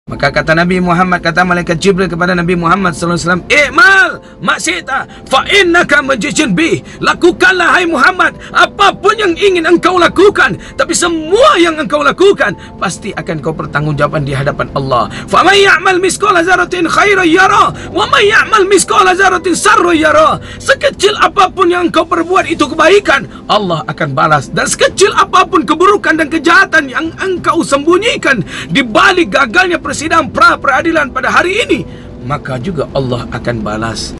Maka kata Nabi Muhammad, kata malaikat Jibril kepada Nabi Muhammad SAW, "I'mal maksita fa innaka majjun bi." Lakukanlah hai Muhammad apapun yang ingin engkau lakukan, tapi semua yang engkau lakukan pasti akan kau pertanggungjawaban di hadapan Allah. Fa may ya'mal misqala dzarratin khairan yara wa may ya'mal misqala dzarratin syarran yara. Sekecil apapun yang engkau perbuat itu kebaikan, Allah akan balas, dan sekecil apapun keburukan dan kejahatan yang engkau sembunyikan di balik gagalnya sidang pra-peradilan pada hari ini, maka juga Allah akan balas.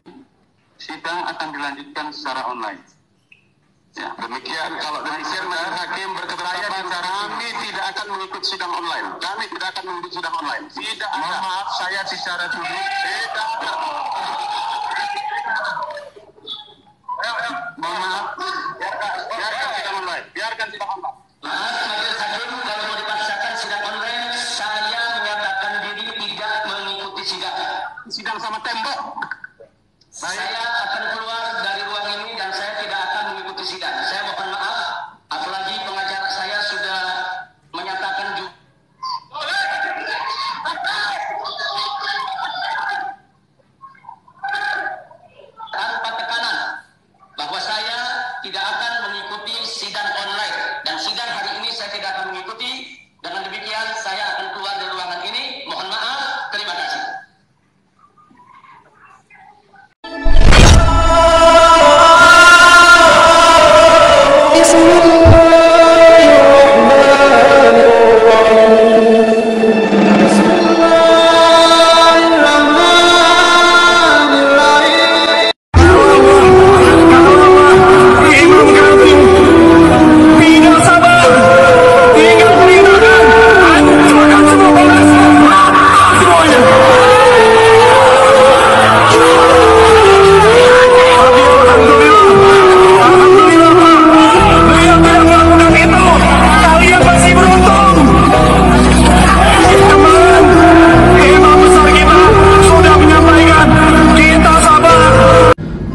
Sidang akan dilanjutkan secara online. Ya, demikian. Kalau demikian, hakim berkeberatan, kami tidak akan mengikut sidang online. Kami tidak akan mengikut sidang online. Tidak ada. Mohon maaf, saya bicara dulu. Tidak ada. Mohon maaf. Biarkan sidang online. Biarkan sidang online. Majelis hakim, kalau mau dipaksakan sidang online, saya menyatakan diri tidak mengikuti sidang. Sidang sama tembok. Saya akan keluar dari ruang ini dan saya tidak akan mengikuti sidang. Saya mohon maaf, apalagi pengacara saya sudah menyatakan juga. Tanpa tekanan bahwa saya tidak akan mengikuti sidang online, dan sidang hari ini saya tidak akan mengikuti. Dengan demikian saya akan keluar dari ruangan ini. Mohon maaf, terima kasih.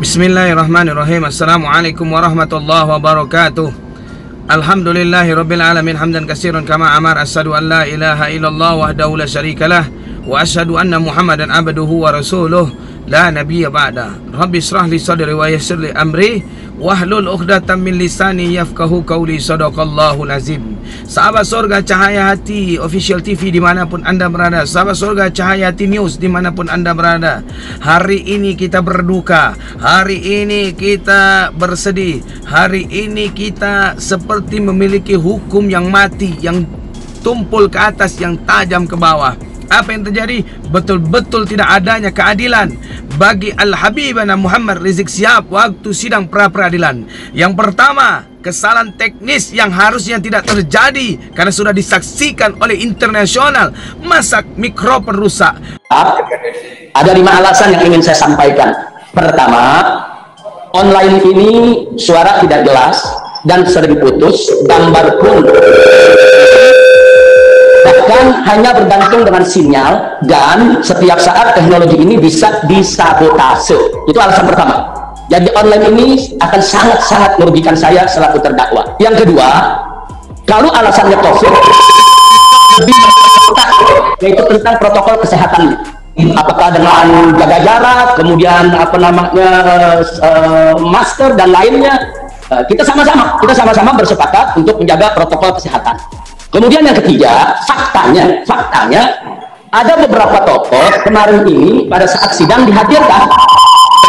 Bismillahirrahmanirrahim. Assalamualaikum warahmatullahi wabarakatuh. Alhamdulillahi rabbil alamin, hamdan katsiran kama amar. Asyhadu an la ilaha illallah wahdahu la syarikalah wa asyhadu anna Muhammadan abduhu wa rasuluh la nabiyya ba'da. Rabbi shrah li sadri wa yassir li amri wahlul 'uqdatam min lisani yafqahu qawli. Shadaqallahul azim. Sahabat surga Cahaya Hati Official TV dimanapun anda berada, sahabat surga Cahaya Hati News dimanapun anda berada, hari ini kita berduka, hari ini kita bersedih, hari ini kita seperti memiliki hukum yang mati, yang tumpul ke atas, yang tajam ke bawah. Apa yang terjadi? Betul-betul tidak adanya keadilan bagi Al-Habibana Muhammad Rizik Syihab waktu sidang pra-peradilan. Yang pertama, kesalahan teknis yang harusnya tidak terjadi karena sudah disaksikan oleh internasional. Masa mikrofon rusak? Ada 5 alasan yang ingin saya sampaikan. Pertama, online ini suara tidak jelas dan sering putus, gambar pun bahkan hanya bergantung dengan sinyal, dan setiap saat teknologi ini bisa disabotase. Itu alasan pertama. Jadi online ini akan sangat-sangat merugikan saya selaku terdakwa. Yang kedua, kalau alasannya COVID, lebih yaitu tentang protokol kesehatan. Apakah dengan jaga jarak, kemudian apa namanya masker dan lainnya, kita sama-sama bersepakat untuk menjaga protokol kesehatan. Kemudian yang ketiga, faktanya ada beberapa tokoh kemarin ini pada saat sidang dihadirkan,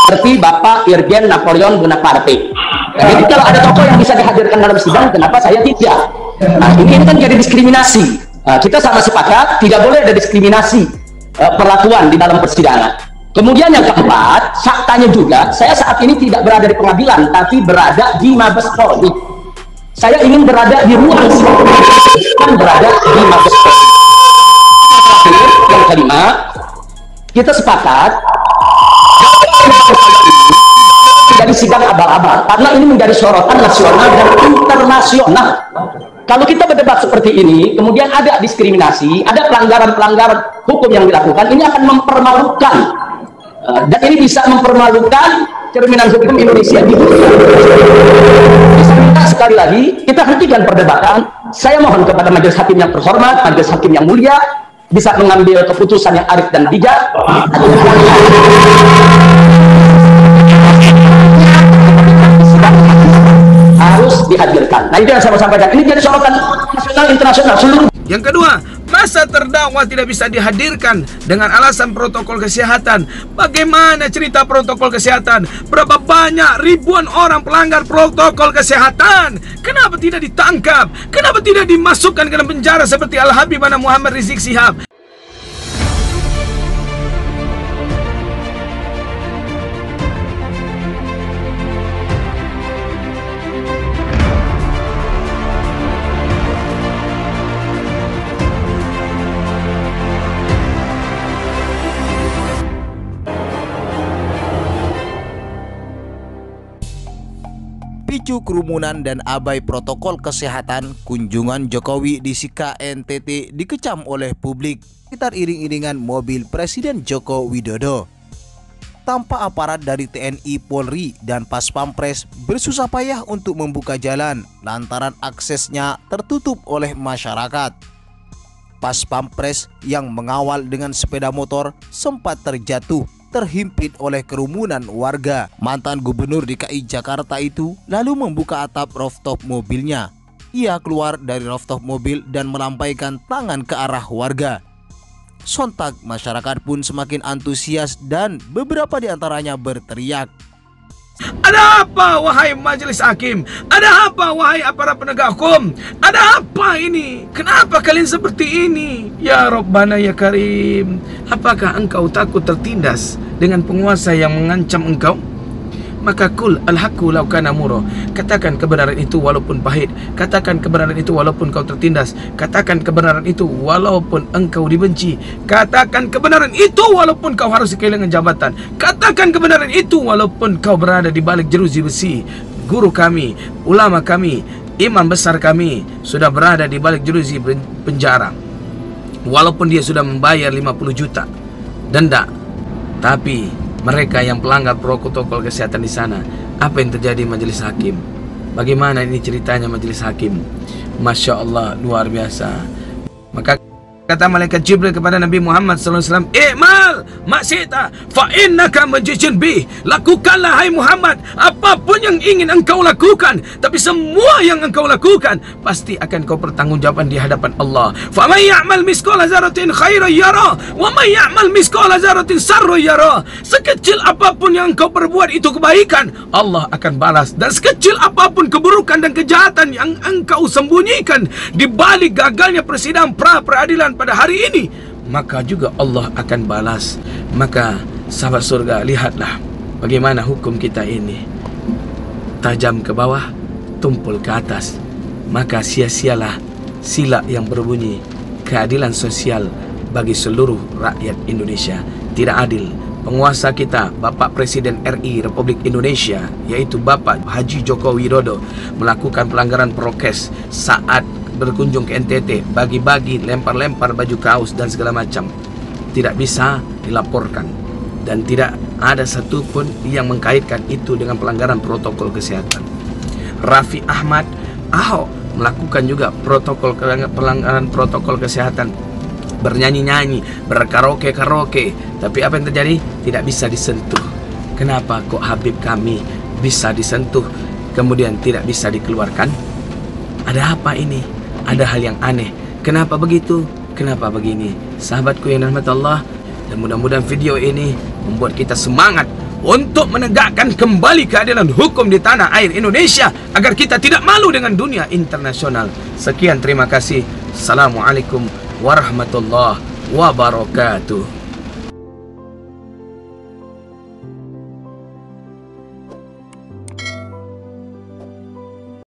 seperti Bapak Irjen Napoleon Bonaparte. Jadi kalau ada tokoh yang bisa dihadirkan dalam sidang, kenapa saya tidak? Nah, ini kan jadi diskriminasi. Kita sama sepakat tidak boleh ada diskriminasi perlakuan di dalam persidangan. Kemudian yang keempat, faktanya juga saya saat ini tidak berada di pengadilan, tapi berada di Mabes Polri. Saya ingin berada di ruang sidang, bukan berada di Mabes Polri. Yang kelima, kita sepakat menjadi sidang abal-abal karena ini menjadi sorotan nasional dan internasional. Kalau kita berdebat seperti ini, kemudian ada diskriminasi, ada pelanggaran-pelanggaran hukum yang dilakukan, ini akan mempermalukan, dan ini bisa mempermalukan cerminan hukum Indonesia di dunia. Saya minta sekali lagi, kita hentikan perdebatan. Saya mohon kepada majelis hakim yang terhormat, majelis hakim yang mulia, bisa mengambil keputusan yang arif dan bijak, harus dihadirkan. Nah, itu yang saya mau sampaikan. Ini jadi sorotan nasional, internasional, seluruh. Yang kedua, masa terdakwa tidak bisa dihadirkan dengan alasan protokol kesehatan. Bagaimana cerita protokol kesehatan? Berapa banyak ribuan orang pelanggar protokol kesehatan? Kenapa tidak ditangkap? Kenapa tidak dimasukkan ke dalam penjara seperti Al-Habib Muhammad Rizik Syihab? Picu kerumunan dan abai protokol kesehatan, kunjungan Jokowi di Sika NTT dikecam oleh publik sekitar iring-iringan mobil Presiden Joko Widodo. Tanpa aparat dari TNI, Polri, dan Pas Pampres bersusah payah untuk membuka jalan lantaran aksesnya tertutup oleh masyarakat. Pas Pampres yang mengawal dengan sepeda motor sempat terjatuh terhimpit oleh kerumunan warga. Mantan Gubernur DKI Jakarta itu lalu membuka atap rooftop mobilnya. Ia keluar dari rooftop mobil dan melampaikan tangan ke arah warga. Sontak masyarakat pun semakin antusias dan beberapa di antaranya berteriak, "Ada apa wahai majelis hakim? Ada apa wahai aparat penegak hukum? Ada apa ini? Kenapa kalian seperti ini? Ya Rabbana ya Karim, apakah engkau takut tertindas dengan penguasa yang mengancam engkau? Maka kul al-haqqu law kana murra. Katakan kebenaran itu walaupun pahit. Katakan kebenaran itu walaupun kau tertindas. Katakan kebenaran itu walaupun engkau dibenci. Katakan kebenaran itu walaupun kau harus kehilangan jabatan. Katakan kebenaran itu walaupun kau berada di balik jeruji besi. Guru kami, ulama kami, imam besar kami sudah berada di balik jeruji penjara. Walaupun dia sudah membayar 50 juta denda, tapi mereka yang pelanggar protokol kesehatan di sana, apa yang terjadi majelis hakim? Bagaimana ini ceritanya majelis hakim? Masya Allah, luar biasa. Maka kata malaikat Jibril kepada Nabi Muhammad SAW, "I'mal maksita fa innaka majjun bih." Lakukanlah hai Muhammad apapun yang ingin engkau lakukan, tapi semua yang engkau lakukan pasti akan kau pertanggungjawabkan di hadapan Allah. Fa may ya'mal misqala dzarratin khairan yara wa may ya'mal misqala dzarratin syarran yara. Sekecil apapun yang engkau perbuat itu kebaikan, Allah akan balas, dan sekecil apapun keburukan dan kejahatan yang engkau sembunyikan di balik gagalnya persidangan pra-peradilan pada hari ini, maka juga Allah akan balas. Maka sahabat surga, lihatlah bagaimana hukum kita ini, tajam ke bawah, tumpul ke atas. Maka sia-sialah sila yang berbunyi keadilan sosial bagi seluruh rakyat Indonesia. Tidak adil. Penguasa kita, Bapak Presiden RI Republik Indonesia, yaitu Bapak Haji Joko Widodo, melakukan pelanggaran prokes saat berkunjung ke NTT, bagi-bagi, lempar-lempar baju kaos dan segala macam. Tidak bisa dilaporkan, dan tidak ada satupun yang mengkaitkan itu dengan pelanggaran protokol kesehatan. Raffi Ahmad, Ahok melakukan juga pelanggaran protokol kesehatan, bernyanyi-nyanyi, berkaraoke-karaoke, tapi apa yang terjadi? Tidak bisa disentuh. Kenapa kok Habib kami bisa disentuh, kemudian tidak bisa dikeluarkan? Ada apa ini? Ada hal yang aneh. Kenapa begitu? Kenapa begini? Sahabatku yang dirahmati Allah, dan mudah-mudahan video ini membuat kita semangat untuk menegakkan kembali keadilan hukum di tanah air Indonesia, agar kita tidak malu dengan dunia internasional. Sekian, terima kasih. Assalamualaikum warahmatullahi wabarakatuh.